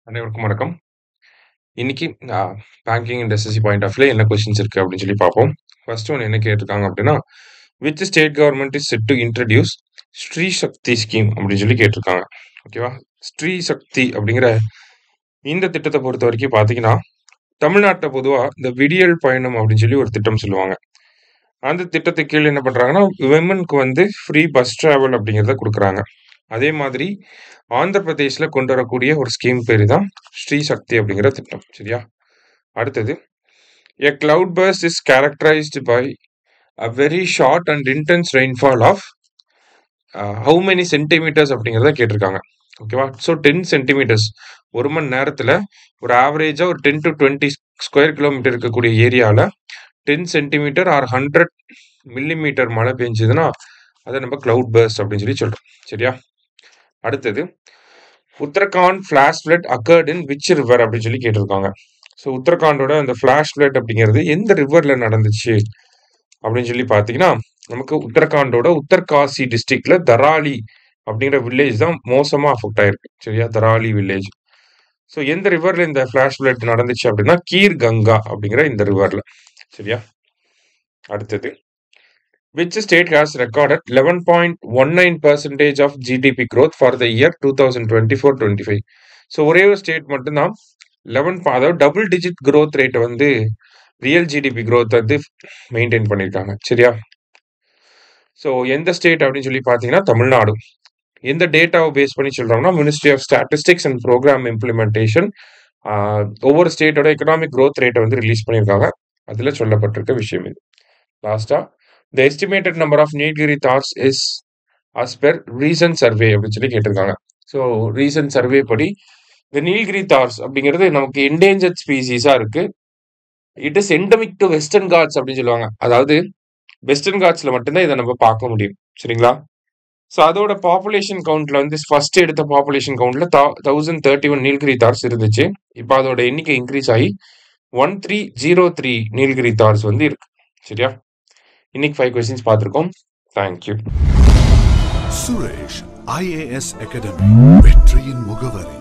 அனைவருக்கும் வணக்கம். இன்னைக்கு banking and SSC point of வியூல என்ன கொஸ்டின்ஸ் இருக்கு அப்படின்னு சொல்லி பார்ப்போம். ஃபர்ஸ்ட் ஒன் என்ன கேட்டிருக்காங்க அப்படின்னா, which state government is set to introduce Shri Shakti scheme அப்படின்னு சொல்லி கேட்டிருக்காங்க. ஓகேவா? ஸ்ரீ சக்தி அப்படிங்கிற இந்த திட்டத்தை பொறுத்த வரைக்கும் பார்த்தீங்கன்னா, தமிழ்நாட்டில் பொதுவாக இந்த விடியல் பயணம் அப்படின்னு சொல்லி ஒரு திட்டம் சொல்லுவாங்க. அந்த திட்டத்துக்கு கீழே என்ன பண்றாங்கன்னா, விமனுக்கு வந்து ஃப்ரீ பஸ் டிராவல் அப்படிங்கிறத கொடுக்குறாங்க. அதே மாதிரி ஆந்திர பிரதேஷ்ல கொண்டு வரக்கூடிய ஒரு ஸ்கீம் பேரு தான் ஸ்ரீ சக்தி அப்படிங்கிற திட்டம். சரியா? அடுத்தது, a cloud burst is characterized by a very short and intense rainfall of how many centimeters அப்படிங்கிறத கேட்டிருக்காங்க. ஓகேவா? ஸோ 10 சென்டிமீட்டர்ஸ் ஒரு மணி நேரத்தில் ஒரு ஆவரேஜா ஒரு 10 to 20 ஸ்கொயர் கிலோமீட்டர் இருக்கக்கூடிய ஏரியாவில் 10 சென்டிமீட்டர் ஆர் 100 மில்லிமீட்டர் மழை பெஞ்சதுன்னா அதை நம்ம கிளவுட் பர்ஸ்ட் அப்படின்னு சொல்லி சொல்றோம். சரியா? அடுத்தது, Uttarakhand flash flood accord in which river அப்படின்னு சொல்லி கேட்டிருக்காங்க. ஸோ உத்தரகாண்டோட அந்த ஃபிளாஷ் ஃப்ளட் அப்படிங்கிறது எந்த ரிவர்ல நடந்துச்சு அப்படின்னு சொல்லி பார்த்தீங்கன்னா, நமக்கு உத்தரகாண்டோட உத்தர்காசி டிஸ்ட்ரிக்ட்ல தராலி அப்படிங்கிற வில்லேஜ் தான் மோசமா அஃபெக்ட் ஆயிருக்கு. சரியா? தராலி வில்லேஜ். ஸோ எந்த ரிவர்ல இந்த ஃபிளாஷ் ஃப்ளட் நடந்துச்சு அப்படின்னா, கீர் கங்கா அப்படிங்கிற இந்த ரிவர்ல. சரியா? அடுத்தது, which state has recorded 11.19% of GDP growth for the year 2024-25. So ஒரே ஒரு ஸ்டேட் மட்டும்தான் 11 அதாவது டபுள் டிஜிட் growth ரேட் வந்து ரியல் ஜிடிபி growth வந்து மெயின்டைன் பண்ணியிருக்காங்க. சரியா? ஸோ எந்த ஸ்டேட் அப்படின்னு சொல்லி பார்த்தீங்கன்னா தமிழ்நாடு. எந்த டேட்டாவை பேஸ் பண்ணி சொல்றோம்னா, ministry of statistics and programme implementation ஒவ்வொரு ஸ்டேட்டோட எக்கனாமிக் growth ரேட்டை வந்து ரிலீஸ் பண்ணியிருக்காங்க. அதில் சொல்லப்பட்டிருக்க விஷயம் இது. லாஸ்டா, the estimated number of Nilgiri Thars is as per recent survey அப்படின்னு சொல்லி கேட்டிருக்காங்க. ஸோ ரீசன்ட் சர்வே படி இந்த நீல்கிரி தார்ஸ் அப்படிங்கிறது நமக்கு என்டேஞ்சர்ட் ஸ்பீசிஸா இருக்கு. It is endemic to Western Ghats அப்படின்னு சொல்லுவாங்க. அதாவது வெஸ்டர்ன் காட்ஸ்ல மட்டும்தான் இதை நம்ம பார்க்க முடியும். சரிங்களா? ஸோ அதோட பாப்புலேஷன் கவுண்ட்ல வந்து ஃபர்ஸ்ட் எடுத்த பாப்புலேஷன் கவுண்ட்ல 1031 நீல்கிரி தார்ஸ் இருந்துச்சு. இப்போ அதோட எண்ணிக்கை இன்க்ரீஸ் ஆகி 1303 நீல்கிரி தார்ஸ் வந்து இருக்கு. சரியா? இன்னைக்கு 5 கொஸ்டின்ஸ் பார்த்துருக்கோம். தேங்க்யூ. சுரேஷ் IAS அகாடமி வெற்றியின் முகவரி.